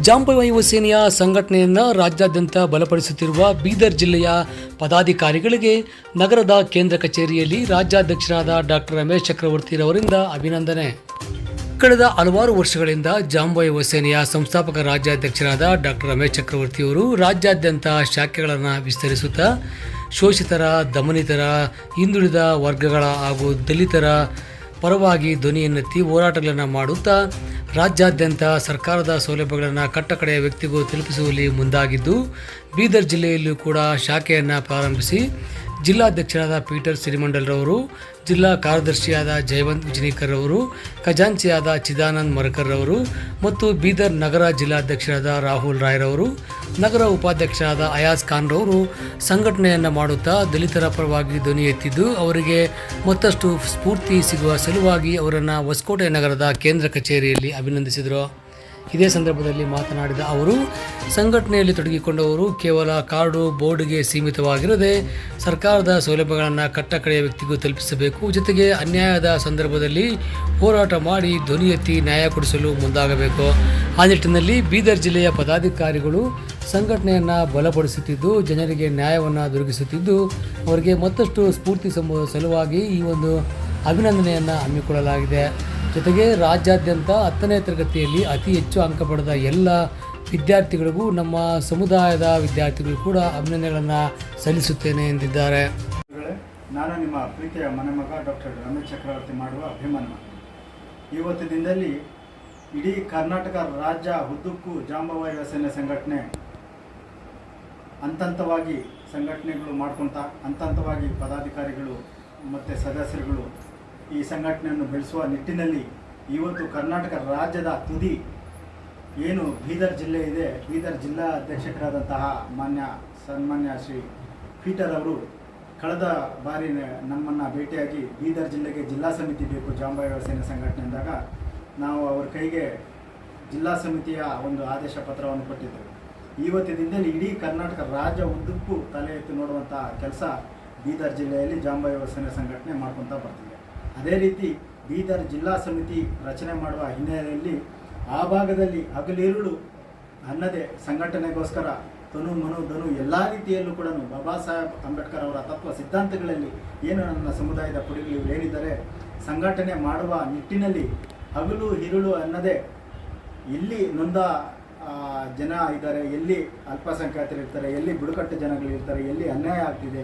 ಜಾಂಬವ ಯುವ ಸೇನೆಯ ಸಂಘಟನೆಯನ್ನು ರಾಜ್ಯಾದ್ಯಂತ ಬಲಪಡಿಸುತ್ತಿರುವ ಬೀದರ್ ಜಿಲ್ಲೆಯ ಪದಾಧಿಕಾರಿಗಳಿಗೆ ನಗರದ ಕೇಂದ್ರ ಕಚೇರಿಯಲ್ಲಿ ರಾಜ್ಯಾಧ್ಯಕ್ಷರಾದ ಡಾಕ್ಟರ್ ರಮೇಶ್ ಚಕ್ರವರ್ತಿರವರಿಂದ ಅಭಿನಂದನೆ. ಕಳೆದ ಹಲವಾರು ವರ್ಷಗಳಿಂದ ಜಾಂಬವ ಯುವ ಸೇನೆಯ ಸಂಸ್ಥಾಪಕ ರಾಜ್ಯಾಧ್ಯಕ್ಷರಾದ ಡಾಕ್ಟರ್ ರಮೇಶ್ ಚಕ್ರವರ್ತಿಯವರು ರಾಜ್ಯಾದ್ಯಂತ ಶಾಖೆಗಳನ್ನು ವಿಸ್ತರಿಸುತ್ತಾ ಶೋಷಿತರ, ದಮನಿತರ, ಹಿಂದುಳಿದ ವರ್ಗಗಳ ಹಾಗೂ ದಲಿತರ ಪರವಾಗಿ ಧ್ವನಿಯನ್ನೆತ್ತಿ ಹೋರಾಟಗಳನ್ನು ಮಾಡುತ್ತಾ ರಾಜ್ಯಾದ್ಯಂತ ಸರ್ಕಾರದ ಸೌಲಭ್ಯಗಳನ್ನು ಕಟ್ಟಕಡೆಯ ವ್ಯಕ್ತಿಗೂ ತಲುಪಿಸುವಲ್ಲಿ ಮುಂದಾಗಿದ್ದು, ಬೀದರ್ ಜಿಲ್ಲೆಯಲ್ಲೂ ಕೂಡ ಶಾಖೆಯನ್ನು ಪ್ರಾರಂಭಿಸಿ ಜಿಲ್ಲಾಧ್ಯಕ್ಷರಾದ ಪೀಟರ್ ಸಿರಿಮಂಡಲ್ರವರು, ಜಿಲ್ಲಾ ಕಾರ್ಯದರ್ಶಿಯಾದ ಜಯವಂತ್ ವಿಜಯಕರ್ ರವರು, ಖಜಾಂಚಿಯಾದ ಚಿದಾನಂದ್ ಮರಕರ್ ರವರು ಮತ್ತು ಬೀದರ್ ನಗರ ಜಿಲ್ಲಾಧ್ಯಕ್ಷರಾದ ರಾಹುಲ್ ರಾಯ್ರವರು, ನಗರ ಉಪಾಧ್ಯಕ್ಷರಾದ ಅಯಾಜ್ ಖಾನ್ ರವರು ಸಂಘಟನೆಯನ್ನು ಮಾಡುತ್ತಾ ದಲಿತರ ಪರವಾಗಿ ಧ್ವನಿ ಎತ್ತಿದ್ದು, ಅವರಿಗೆ ಮತ್ತಷ್ಟು ಸ್ಫೂರ್ತಿ ಸಿಗುವ ಸಲುವಾಗಿ ಅವರನ್ನು ಹೊಸಕೋಟೆ ನಗರದ ಕೇಂದ್ರ ಕಚೇರಿಯಲ್ಲಿ ಅಭಿನಂದಿಸಿದರು. ಇದೇ ಸಂದರ್ಭದಲ್ಲಿ ಮಾತನಾಡಿದ ಅವರು, ಸಂಘಟನೆಯಲ್ಲಿ ತೊಡಗಿಕೊಂಡವರು ಕೇವಲ ಕಾರ್ಡು ಬೋರ್ಡ್ಗೆ ಸೀಮಿತವಾಗಿರದೆ ಸರ್ಕಾರದ ಸೌಲಭ್ಯಗಳನ್ನು ಕಟ್ಟಕಡೆಯ ವ್ಯಕ್ತಿಗೂ ತಲುಪಿಸಬೇಕು. ಜೊತೆಗೆ ಅನ್ಯಾಯದ ಸಂದರ್ಭದಲ್ಲಿ ಹೋರಾಟ ಮಾಡಿ ಧ್ವನಿ ಎತ್ತಿ ನ್ಯಾಯ ಕೊಡಿಸಲು ಮುಂದಾಗಬೇಕು. ಆ ನಿಟ್ಟಿನಲ್ಲಿ ಬೀದರ್ ಜಿಲ್ಲೆಯ ಪದಾಧಿಕಾರಿಗಳು ಸಂಘಟನೆಯನ್ನು ಬಲಪಡಿಸುತ್ತಿದ್ದು, ಜನರಿಗೆ ನ್ಯಾಯವನ್ನು ದೊರಕಿಸುತ್ತಿದ್ದು, ಅವರಿಗೆ ಮತ್ತಷ್ಟು ಸ್ಫೂರ್ತಿ ಸಲುವಾಗಿ ಈ ಒಂದು ಅಭಿನಂದನೆಯನ್ನು ಹಮ್ಮಿಕೊಳ್ಳಲಾಗಿದೆ. ಜೊತೆಗೆ ರಾಜ್ಯಾದ್ಯಂತ 10ನೇ ತರಗತಿಯಲ್ಲಿ ಅತಿ ಹೆಚ್ಚು ಅಂಕ ಪಡೆದ ಎಲ್ಲ ವಿದ್ಯಾರ್ಥಿಗಳಿಗೂ ನಮ್ಮ ಸಮುದಾಯದ ವಿದ್ಯಾರ್ಥಿಗಳು ಕೂಡ ಅಭಿನಂದನೆಗಳನ್ನು ಸಲ್ಲಿಸುತ್ತೇನೆ ಎಂದಿದ್ದಾರೆ. ನಾನು ನಿಮ್ಮ ಪ್ರೀತಿಯ ಮನೆಮಗ ಡಾಕ್ಟರ್ ರಮೇಶ್ ಚಕ್ರವರ್ತಿ ಮಾಡುವ ಅಭಿಮನ್ಯು. ಇವತ್ತು ದಿನದಲ್ಲಿ ಇಡೀ ಕರ್ನಾಟಕ ರಾಜ್ಯ ಉದ್ದಕ್ಕೂ ಜಾಂಬವ ಯುವ ಸೇನೆ ಸಂಘಟನೆ ಹಂತವಾಗಿ ಸಂಘಟನೆಗಳು ಮಾಡ್ಕೊಳ್ತಾ ಹಂತವಾಗಿ ಪದಾಧಿಕಾರಿಗಳು ಮತ್ತು ಸದಸ್ಯರುಗಳು ಈ ಸಂಘಟನೆಯನ್ನು ಬೆಳೆಸುವ ನಿಟ್ಟಿನಲ್ಲಿ ಇವತ್ತು ಕರ್ನಾಟಕ ರಾಜ್ಯದ ತುದಿ ಏನು ಬೀದರ್ ಜಿಲ್ಲೆ ಇದೆ, ಬೀದರ್ ಜಿಲ್ಲಾ ಅಧ್ಯಕ್ಷರಾದಂತಹ ಸನ್ಮಾನ್ಯ ಶ್ರೀ ಪೀಟರ್ ಅವರು ಕಳೆದ ಬಾರಿ ನಮ್ಮನ್ನು ಭೇಟಿಯಾಗಿ ಬೀದರ್ ಜಿಲ್ಲೆಗೆ ಜಿಲ್ಲಾ ಸಮಿತಿ ಬೇಕು ಜಾಂಬವ ಯುವ ಸೇನೆ ಸಂಘಟನೆ ಅಂದಾಗ ನಾವು ಅವ್ರ ಕೈಗೆ ಜಿಲ್ಲಾ ಸಮಿತಿಯ ಒಂದು ಆದೇಶ ಪತ್ರವನ್ನು ಕೊಟ್ಟಿದ್ದೆವು. ಇವತ್ತಿನಿಂದಲೇ ಇಡೀ ಕರ್ನಾಟಕ ರಾಜ್ಯ ಉದ್ದಕ್ಕೂ ತಲೆ ಎತ್ತಿ ನೋಡುವಂಥ ಕೆಲಸ ಬೀದರ್ ಜಿಲ್ಲೆಯಲ್ಲಿ ಜಾಂಬವ ಯುವ ಸೇನೆ ಸಂಘಟನೆ ಮಾಡ್ಕೊತಾ ಬರ್ತಿದೆ. ಅದೇ ರೀತಿ ಬೀದರ್ ಜಿಲ್ಲಾ ಸಮಿತಿ ರಚನೆ ಮಾಡುವ ಹಿನ್ನೆಲೆಯಲ್ಲಿ ಆ ಭಾಗದಲ್ಲಿ ಹಗಲಿರುಳು ಅನ್ನದೇ ಸಂಘಟನೆಗೋಸ್ಕರ ತನು ಮನು ಧನು ಎಲ್ಲ ರೀತಿಯಲ್ಲೂ ಕೂಡ ಬಾಬಾ ಸಾಹೇಬ್ ಅಂಬೇಡ್ಕರ್ ಅವರ ತತ್ವ ಸಿದ್ಧಾಂತಗಳಲ್ಲಿ ಏನು ನನ್ನ ಸಮುದಾಯದ ಕುಡಿಗಳು ಏನಿದ್ದಾರೆ ಸಂಘಟನೆ ಮಾಡುವ ನಿಟ್ಟಿನಲ್ಲಿ ಹಗಲು ಇರುಳು ಅನ್ನದೇ ಎಲ್ಲಿ ನೊಂದ ಜನ ಇದ್ದಾರೆ, ಎಲ್ಲಿ ಅಲ್ಪಸಂಖ್ಯಾತರು ಇರ್ತಾರೆ, ಎಲ್ಲಿ ಬುಡಕಟ್ಟು ಜನಗಳಿರ್ತಾರೆ, ಎಲ್ಲಿ ಅನ್ಯಾಯ ಆಗ್ತಿದೆ,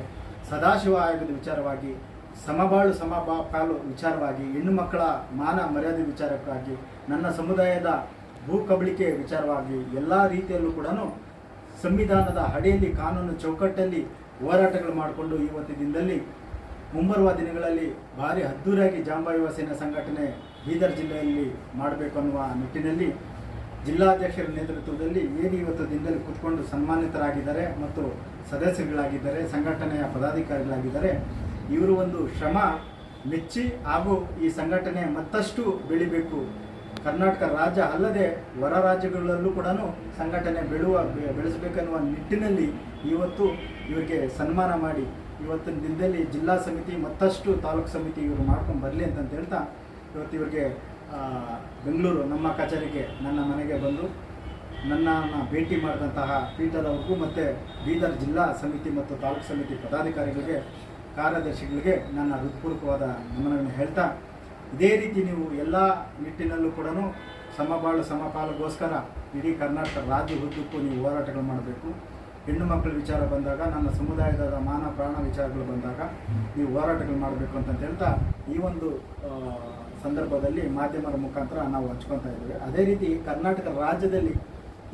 ಸದಾಶಿವ ಆಯೋಗದ ವಿಚಾರವಾಗಿ ಸಮಬಾಳು ಸಮಪಾಲು ವಿಚಾರವಾಗಿ, ಹೆಣ್ಣು ಮಕ್ಕಳ ಮಾನ ಮರ್ಯಾದೆ ವಿಚಾರಕ್ಕಾಗಿ, ನನ್ನ ಸಮುದಾಯದ ಭೂ ಕಬಳಿಕೆ ವಿಚಾರವಾಗಿ ಎಲ್ಲ ರೀತಿಯಲ್ಲೂ ಕೂಡ ಸಂವಿಧಾನದ ಅಡಿಯಲ್ಲಿ ಕಾನೂನು ಚೌಕಟ್ಟಲ್ಲಿ ಹೋರಾಟಗಳು ಮಾಡಿಕೊಂಡು ಇವತ್ತು ದಿನದಲ್ಲಿ ಮುಂಬರುವ ದಿನಗಳಲ್ಲಿ ಭಾರಿ ಅದ್ದೂರಿಯಾಗಿ ಜಾಂಬವ ಯುವ ಸೇನೆ ಸಂಘಟನೆ ಬೀದರ್ ಜಿಲ್ಲೆಯಲ್ಲಿ ಮಾಡಬೇಕು ಅನ್ನುವ ನಿಟ್ಟಿನಲ್ಲಿ ಜಿಲ್ಲಾಧ್ಯಕ್ಷರ ನೇತೃತ್ವದಲ್ಲಿ ಏನು ಇವತ್ತು ದಿನದಲ್ಲಿ ಕೂತ್ಕೊಂಡು ಸನ್ಮಾನಿತರಾಗಿದ್ದಾರೆ ಮತ್ತು ಸದಸ್ಯರುಗಳಾಗಿದ್ದಾರೆ, ಸಂಘಟನೆಯ ಪದಾಧಿಕಾರಿಗಳಾಗಿದ್ದಾರೆ. ಇವರು ಒಂದು ಶ್ರಮ ಮೆಚ್ಚಿ ಹಾಗೂ ಈ ಸಂಘಟನೆ ಮತ್ತಷ್ಟು ಬೆಳಿಬೇಕು, ಕರ್ನಾಟಕ ರಾಜ್ಯ ಅಲ್ಲದೆ ಹೊರ ರಾಜ್ಯಗಳಲ್ಲೂ ಕೂಡ ಸಂಘಟನೆ ಬೆಳೆಸಬೇಕನ್ನುವ ನಿಟ್ಟಿನಲ್ಲಿ ಇವತ್ತು ಇವರಿಗೆ ಸನ್ಮಾನ ಮಾಡಿ ಇವತ್ತಿನ ದಿನದಲ್ಲಿ ಜಿಲ್ಲಾ ಸಮಿತಿ ಮತ್ತಷ್ಟು ತಾಲೂಕು ಸಮಿತಿ ಇವರು ಮಾಡ್ಕೊಂಡು ಬರಲಿ ಅಂತ ಹೇಳ್ತಾ ಇವತ್ತು ಇವರಿಗೆ ಬೆಂಗಳೂರು ನಮ್ಮ ಕಚೇರಿಗೆ ನನ್ನ ಮನೆಗೆ ಬಂದು ನನ್ನನ್ನು ಭೇಟಿ ಮಾಡಿದಂತಹ ಪೀಟರ್ ಅವ್ರಿಗೂ ಮತ್ತು ಬೀದರ್ ಜಿಲ್ಲಾ ಸಮಿತಿ ಮತ್ತು ತಾಲೂಕು ಸಮಿತಿ ಪದಾಧಿಕಾರಿಗಳಿಗೆ, ಕಾರ್ಯದರ್ಶಿಗಳಿಗೆ ನನ್ನ ಹೃತ್ಪೂರ್ವಕವಾದ ನಮನವನ್ನು ಹೇಳ್ತಾ, ಇದೇ ರೀತಿ ನೀವು ಎಲ್ಲ ನಿಟ್ಟಿನಲ್ಲೂ ಕೂಡ ಸಮಬಾಳು ಸಮಪಾಲುಗೋಸ್ಕರ ಇಡೀ ಕರ್ನಾಟಕ ರಾಜ್ಯ ಉದ್ದಕ್ಕೂ ನೀವು ಹೋರಾಟಗಳು ಮಾಡಬೇಕು. ಹೆಣ್ಣು ಮಕ್ಕಳ ವಿಚಾರ ಬಂದಾಗ, ನನ್ನ ಸಮುದಾಯದ ಮಾನ ಪ್ರಾಣ ವಿಚಾರಗಳು ಬಂದಾಗ ನೀವು ಹೋರಾಟಗಳು ಮಾಡಬೇಕು ಅಂತ ಹೇಳ್ತಾ ಈ ಒಂದು ಸಂದರ್ಭದಲ್ಲಿ ಮಾಧ್ಯಮದ ಮುಖಾಂತರ ನಾವು ಹಂಚ್ಕೊತಾ ಇದ್ದೇವೆ. ಅದೇ ರೀತಿ ಕರ್ನಾಟಕ ರಾಜ್ಯದಲ್ಲಿ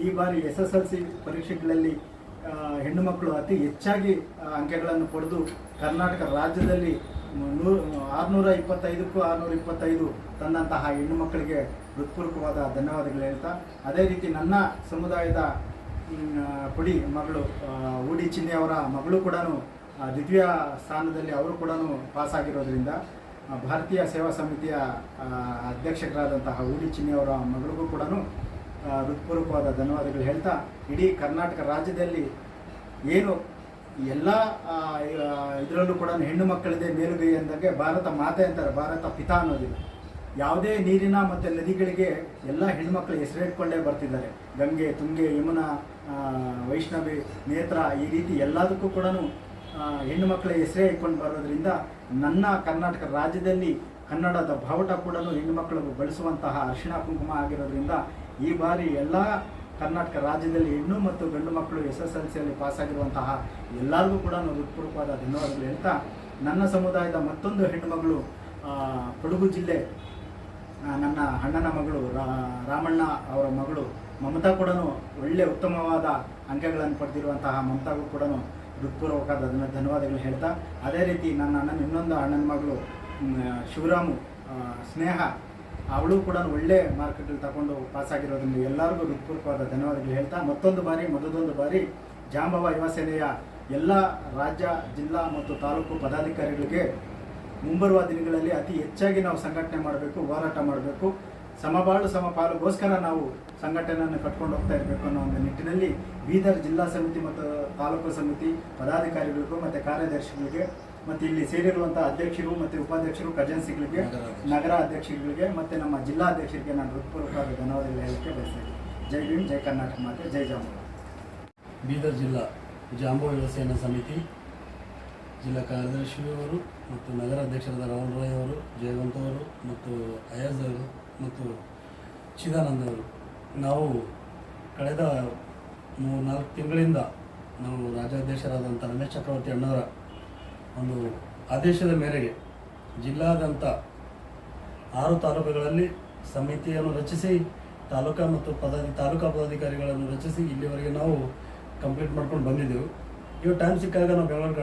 ಈ ಬಾರಿ SSLC ಪರೀಕ್ಷೆಗಳಲ್ಲಿ ಹೆಣ್ಣು ಮಕ್ಕಳು ಅತಿ ಹೆಚ್ಚಾಗಿ ಅಂಕಗಳನ್ನು ಪಡೆದು ಕರ್ನಾಟಕ ರಾಜ್ಯದಲ್ಲಿ 625ಕ್ಕೂ 625 ತಂದಂತಹ ಹೆಣ್ಣು ಮಕ್ಕಳಿಗೆ ಹೃತ್ಪೂರ್ವಕವಾದ ಧನ್ಯವಾದಗಳು ಹೇಳ್ತಾ, ಅದೇ ರೀತಿ ನನ್ನ ಸಮುದಾಯದ ಪುಡಿ ಮಗಳು ಊಡಿ ಚಿನ್ನಿ ಅವರ ಮಗಳು ಕೂಡ ದ್ವಿತೀಯ ಸ್ಥಾನದಲ್ಲಿ ಅವರು ಕೂಡ ಪಾಸಾಗಿರೋದ್ರಿಂದ ಭಾರತೀಯ ಸೇವಾ ಸಮಿತಿಯ ಅಧ್ಯಕ್ಷರಾದಂತಹ ಊಡಿ ಚಿನ್ನಿ ಅವರ ಮಗಳಿಗೂ ಕೂಡ ಹೃತ್ಪೂರ್ವಕವಾದ ಧನ್ಯವಾದಗಳು ಹೇಳ್ತಾ, ಇಡೀ ಕರ್ನಾಟಕ ರಾಜ್ಯದಲ್ಲಿ ಏನು ಎಲ್ಲ ಇದರಲ್ಲೂ ಕೂಡ ಹೆಣ್ಣು ಮಕ್ಕಳಿದೆ ಮೇಲುಗೈ ಅಂದಾಗೆ ಭಾರತ ಮಾತೆ ಅಂತಾರೆ, ಭಾರತ ಪಿತಾ ಅನ್ನೋದಿಲ್ಲ. ಯಾವುದೇ ನೀರಿನ ಮತ್ತು ನದಿಗಳಿಗೆ ಎಲ್ಲ ಹೆಣ್ಮಕ್ಳು ಹೆಸರಿಟ್ಕೊಂಡೇ ಬರ್ತಿದ್ದಾರೆ. ಗಂಗೆ, ತುಂಗೆ, ಯಮುನಾ, ವೈಷ್ಣವಿ, ನೇತ್ರ, ಈ ರೀತಿ ಎಲ್ಲದಕ್ಕೂ ಕೂಡ ಹೆಣ್ಣು ಮಕ್ಕಳ ಹೆಸರೇ ಇಟ್ಕೊಂಡು ಬರೋದ್ರಿಂದ ನನ್ನ ಕರ್ನಾಟಕ ರಾಜ್ಯದಲ್ಲಿ ಕನ್ನಡದ ಬಾವುಟ ಕೂಡ ಹೆಣ್ಣು ಮಕ್ಕಳು ಬಳಸುವಂತಹ ಅರಿಶಿಣ ಕುಂಕುಮ ಆಗಿರೋದ್ರಿಂದ ಈ ಬಾರಿ ಎಲ್ಲ ಕರ್ನಾಟಕ ರಾಜ್ಯದಲ್ಲಿ ಹೆಣ್ಣು ಮತ್ತು ಗಂಡು ಮಕ್ಕಳು SSLCಯಲ್ಲಿ ಪಾಸಾಗಿರುವಂತಹ ಎಲ್ಲರಿಗೂ ಕೂಡ ಹೃತ್ಪೂರ್ವಕವಾದ ಧನ್ಯವಾದಗಳು ಹೇಳ್ತಾ, ನನ್ನ ಸಮುದಾಯದ ಮತ್ತೊಂದು ಹೆಣ್ಣುಮಗಳು ಕೊಡಗು ಜಿಲ್ಲೆ ನನ್ನ ಅಣ್ಣನ ಮಗಳು ರಾಮಣ್ಣ ಅವರ ಮಗಳು ಮಮತಾ ಕೂಡ ಒಳ್ಳೆ ಉತ್ತಮವಾದ ಅಂಕಗಳನ್ನು ಪಡೆದಿರುವಂತಹ ಮಮತಾಗೂ ಕೂಡ ಹೃತ್ಪೂರ್ವಕವಾದ ಧನ್ಯವಾದಗಳು ಹೇಳ್ತಾ, ಅದೇ ರೀತಿ ನನ್ನ ಇನ್ನೊಂದು ಅಣ್ಣನ ಮಗಳು ಶಿವರಾಮು ಸ್ನೇಹ, ಅವಳು ಕೂಡ ಒಳ್ಳೆ ಮಾರ್ಕ್ಗಳು ತಗೊಂಡು ಪಾಸಾಗಿರೋದ್ರಿಂದ ಎಲ್ಲರಿಗೂ ಹೃತ್ಪೂರ್ವಕವಾದ ಧನ್ಯವಾದಗಳು ಹೇಳ್ತಾ, ಮೊದಲೊಂದು ಬಾರಿ ಜಾಂಬವ ಯುವ ಸೇನೆಯ ಎಲ್ಲ ರಾಜ್ಯ, ಜಿಲ್ಲಾ ಮತ್ತು ತಾಲೂಕು ಪದಾಧಿಕಾರಿಗಳಿಗೆ ಮುಂಬರುವ ದಿನಗಳಲ್ಲಿ ಅತಿ ಹೆಚ್ಚಾಗಿ ನಾವು ಸಂಘಟನೆ ಮಾಡಬೇಕು, ಹೋರಾಟ ಮಾಡಬೇಕು, ಸಮಬಾಳು ಸಮಪಾಲುಗೋಸ್ಕರ ನಾವು ಸಂಘಟನೆಯನ್ನು ಕಟ್ಕೊಂಡು ಹೋಗ್ತಾ ಇರಬೇಕು ಅನ್ನೋ ಒಂದು ನಿಟ್ಟಿನಲ್ಲಿ ಬೀದರ್ ಜಿಲ್ಲಾ ಸಮಿತಿ ಮತ್ತು ತಾಲೂಕು ಸಮಿತಿ ಪದಾಧಿಕಾರಿಗಳಿಗೂ ಮತ್ತು ಕಾರ್ಯದರ್ಶಿಗಳಿಗೆ ಮತ್ತು ಇಲ್ಲಿ ಸೇರಿರುವಂಥ ಅಧ್ಯಕ್ಷರು ಮತ್ತು ಉಪಾಧ್ಯಕ್ಷರು, ಖಜಾನ್ಸಿಗಳಿಗೆ, ನಗರ ಅಧ್ಯಕ್ಷರುಗಳಿಗೆ ಮತ್ತು ನಮ್ಮ ಜಿಲ್ಲಾ ಅಧ್ಯಕ್ಷರಿಗೆ ನಾನು ಹೃತ್ಪೂರ್ವಕವಾದ ಧನ್ಯವಾದಗಳು ಹೇಳಕ್ಕೆ ಬಯಸ್ತೇನೆ. ಜೈ ಭೀಮ್, ಜೈ ಕರ್ನಾಟಕ ಮಾತೆ, ಜೈ ಜಾಂಬವ. ಬೀದರ್ ಜಿಲ್ಲಾ ಜಾಂಬವ ಯುವ ಸೇನಾ ಸಮಿತಿ ಜಿಲ್ಲಾ ಕಾರ್ಯದರ್ಶಿಯವರು ಮತ್ತು ನಗರ ಅಧ್ಯಕ್ಷರಾದ ರಾಹುಲ್ ರಾಯ್ ಅವರು, ಜಯವಂತ್ ಅವರು ಮತ್ತು ಅಯಾಜ್ ಅವರು ಮತ್ತು ಚಿದಾನಂದ್ ಅವರು, ನಾವು ಕಳೆದ 3-4 ತಿಂಗಳಿಂದ ನಾವು ರಾಜ್ಯಾಧ್ಯಕ್ಷರಾದಂಥ ರಮೇಶ್ ಚಕ್ರವರ್ತಿ ಅಣ್ಣವರ ಒಂದು ಆದೇಶದ ಮೇರೆಗೆ ಜಿಲ್ಲಾದ್ಯಂತ 6 ತಾಲೂಕುಗಳಲ್ಲಿ ಸಮಿತಿಯನ್ನು ರಚಿಸಿ ತಾಲೂಕಾ ಪದಾಧಿಕಾರಿಗಳನ್ನು ರಚಿಸಿ ಇಲ್ಲಿವರೆಗೆ ನಾವು ಕಂಪ್ಲೀಟ್ ಮಾಡ್ಕೊಂಡು ಬಂದಿದ್ದೆವು. ಇವಾಗ ಟೈಮ್ ಸಿಕ್ಕಾಗ ನಾವು ಬೆಂಗಳೂರು